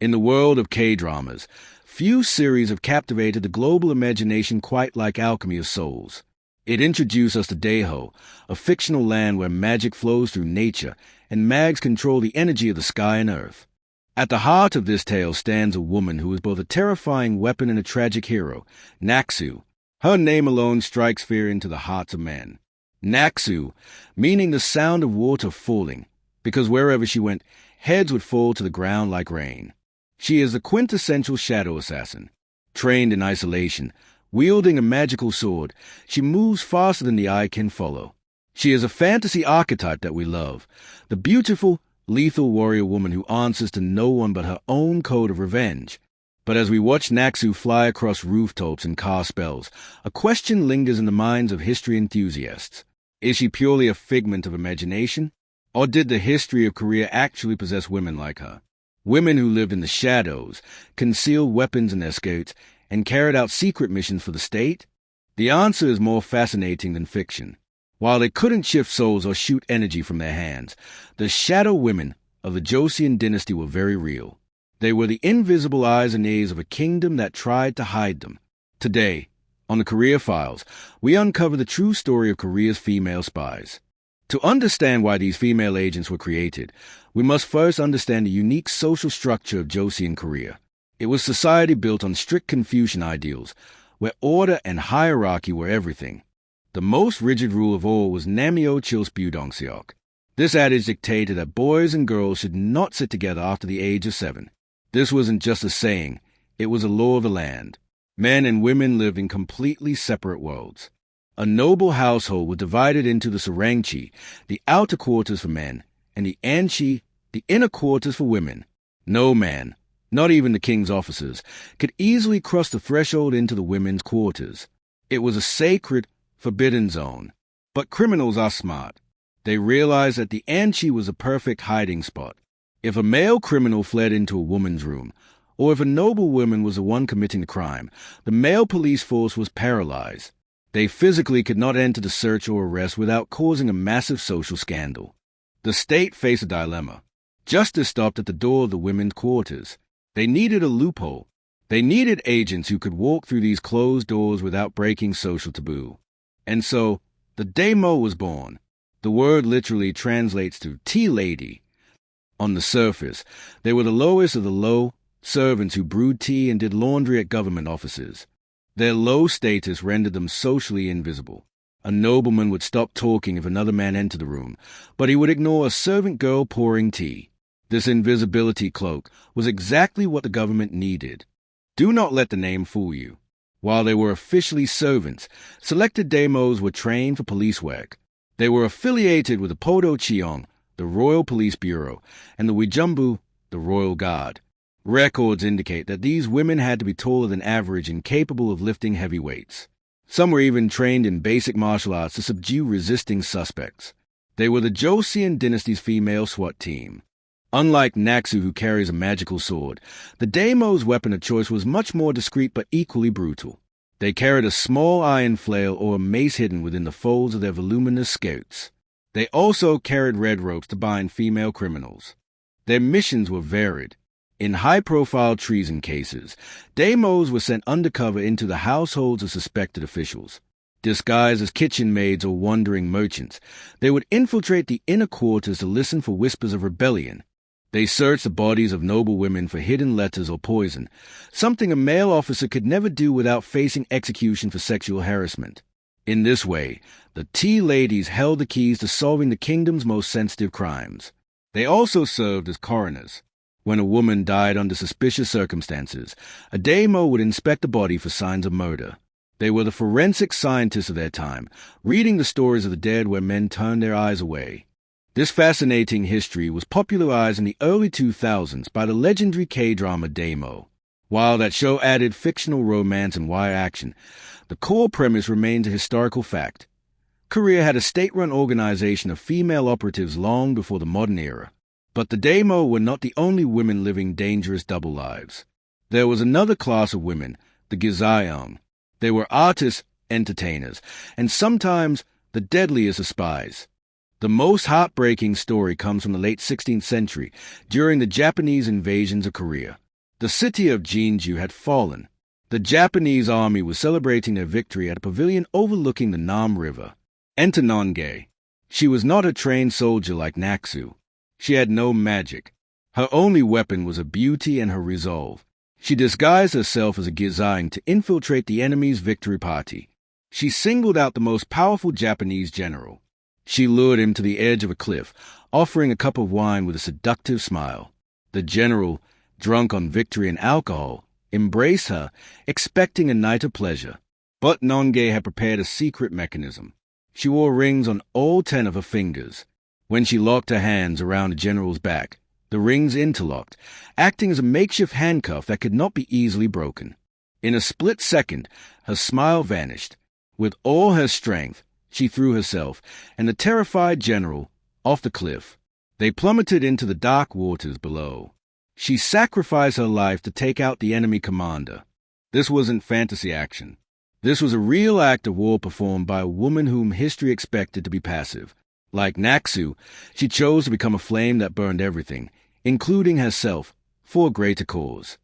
In the world of K-dramas, few series have captivated the global imagination quite like Alchemy of Souls. It introduced us to Daeho, a fictional land where magic flows through nature and mags control the energy of the sky and earth. At the heart of this tale stands a woman who is both a terrifying weapon and a tragic hero, Naksu. Her name alone strikes fear into the hearts of men. Naksu, meaning the sound of water falling, because wherever she went, heads would fall to the ground like rain. She is the quintessential shadow assassin. Trained in isolation, wielding a magical sword, she moves faster than the eye can follow. She is a fantasy archetype that we love, the beautiful, lethal warrior woman who answers to no one but her own code of revenge. But as we watch Naksu fly across rooftops and cast spells, a question lingers in the minds of history enthusiasts. Is she purely a figment of imagination? Or did the history of Korea actually possess women like her? Women who lived in the shadows, concealed weapons in their skirts, and carried out secret missions for the state? The answer is more fascinating than fiction. While they couldn't shift souls or shoot energy from their hands, the shadow women of the Joseon dynasty were very real. They were the invisible eyes and ears of a kingdom that tried to hide them. Today, on the Korea Files, we uncover the true story of Korea's female spies. To understand why these female agents were created, we must first understand the unique social structure of Joseon Korea. It was society built on strict Confucian ideals, where order and hierarchy were everything. The most rigid rule of all was Namyo Chilsbyudongseok. This adage dictated that boys and girls should not sit together after the age of 7. This wasn't just a saying, it was a law of the land. Men and women lived in completely separate worlds. A noble household was divided into the Sorangchi, the outer quarters for men, and the Anchi, the inner quarters for women. No man, not even the king's officers, could easily cross the threshold into the women's quarters. It was a sacred, forbidden zone. But criminals are smart. They realized that the Anchi was a perfect hiding spot. If a male criminal fled into a woman's room, or if a noble woman was the one committing the crime, the male police force was paralyzed. They physically could not enter the search or arrest without causing a massive social scandal. The state faced a dilemma. Justice stopped at the door of the women's quarters. They needed a loophole. They needed agents who could walk through these closed doors without breaking social taboo. And so, the Damo was born. The word literally translates to tea lady. On the surface, they were the lowest of the low, servants who brewed tea and did laundry at government offices. Their low status rendered them socially invisible. A nobleman would stop talking if another man entered the room, but he would ignore a servant girl pouring tea. This invisibility cloak was exactly what the government needed. Do not let the name fool you. While they were officially servants, selected damos were trained for police work. They were affiliated with the Podo Cheong, the Royal Police Bureau, and the Wijumbu, the Royal Guard. Records indicate that these women had to be taller than average and capable of lifting heavy weights. Some were even trained in basic martial arts to subdue resisting suspects. They were the Joseon dynasty's female SWAT team. Unlike Naksu, who carries a magical sword, the Damo's weapon of choice was much more discreet but equally brutal. They carried a small iron flail or a mace hidden within the folds of their voluminous skirts. They also carried red ropes to bind female criminals. Their missions were varied. In high-profile treason cases, Damos were sent undercover into the households of suspected officials. Disguised as kitchen maids or wandering merchants, they would infiltrate the inner quarters to listen for whispers of rebellion. They searched the bodies of noble women for hidden letters or poison, something a male officer could never do without facing execution for sexual harassment. In this way, the tea ladies held the keys to solving the kingdom's most sensitive crimes. They also served as coroners. When a woman died under suspicious circumstances, a damo would inspect the body for signs of murder. They were the forensic scientists of their time, reading the stories of the dead where men turned their eyes away. This fascinating history was popularized in the early 2000s by the legendary K-drama Damo. While that show added fictional romance and wire action, the core premise remains a historical fact. Korea had a state-run organization of female operatives long before the modern era. But the Damo were not the only women living dangerous double lives. There was another class of women, the Gizaeong. They were artists, entertainers, and sometimes the deadliest of spies. The most heartbreaking story comes from the late 16th century, during the Japanese invasions of Korea. The city of Jinju had fallen. The Japanese army was celebrating their victory at a pavilion overlooking the Nam River. Enter Nongae. She was not a trained soldier like Naksu. She had no magic. Her only weapon was her beauty and her resolve. She disguised herself as a Gizang to infiltrate the enemy's victory party. She singled out the most powerful Japanese general. She lured him to the edge of a cliff, offering a cup of wine with a seductive smile. The general, drunk on victory and alcohol, embraced her, expecting a night of pleasure. But Nongae had prepared a secret mechanism. She wore rings on all 10 of her fingers. When she locked her hands around the general's back, the rings interlocked, acting as a makeshift handcuff that could not be easily broken. In a split second, her smile vanished. With all her strength, she threw herself and the terrified general off the cliff. They plummeted into the dark waters below. She sacrificed her life to take out the enemy commander. This wasn't fantasy action. This was a real act of war performed by a woman whom history expected to be passive. Like Naksu, she chose to become a flame that burned everything, including herself, for a greater cause.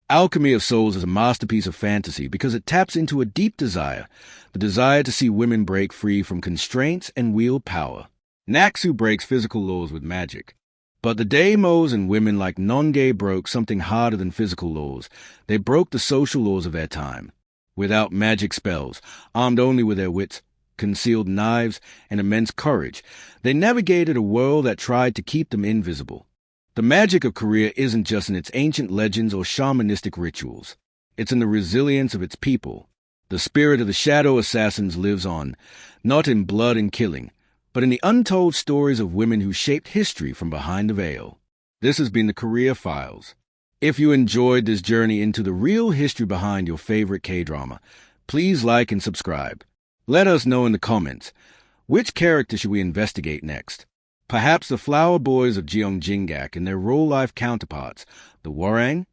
Alchemy of Souls is a masterpiece of fantasy because it taps into a deep desire, the desire to see women break free from constraints and wield power. Naksu breaks physical laws with magic. But the Damos and women like Nongae broke something harder than physical laws. They broke the social laws of their time. Without magic spells, armed only with their wits, concealed knives, and immense courage, they navigated a world that tried to keep them invisible. The magic of Korea isn't just in its ancient legends or shamanistic rituals. It's in the resilience of its people. The spirit of the shadow assassins lives on, not in blood and killing, but in the untold stories of women who shaped history from behind the veil. This has been the Korea Files. If you enjoyed this journey into the real history behind your favorite K-drama, please like and subscribe. Let us know in the comments, which character should we investigate next? Perhaps the flower boys of Gyeongjinggak and their real-life counterparts, the Warang?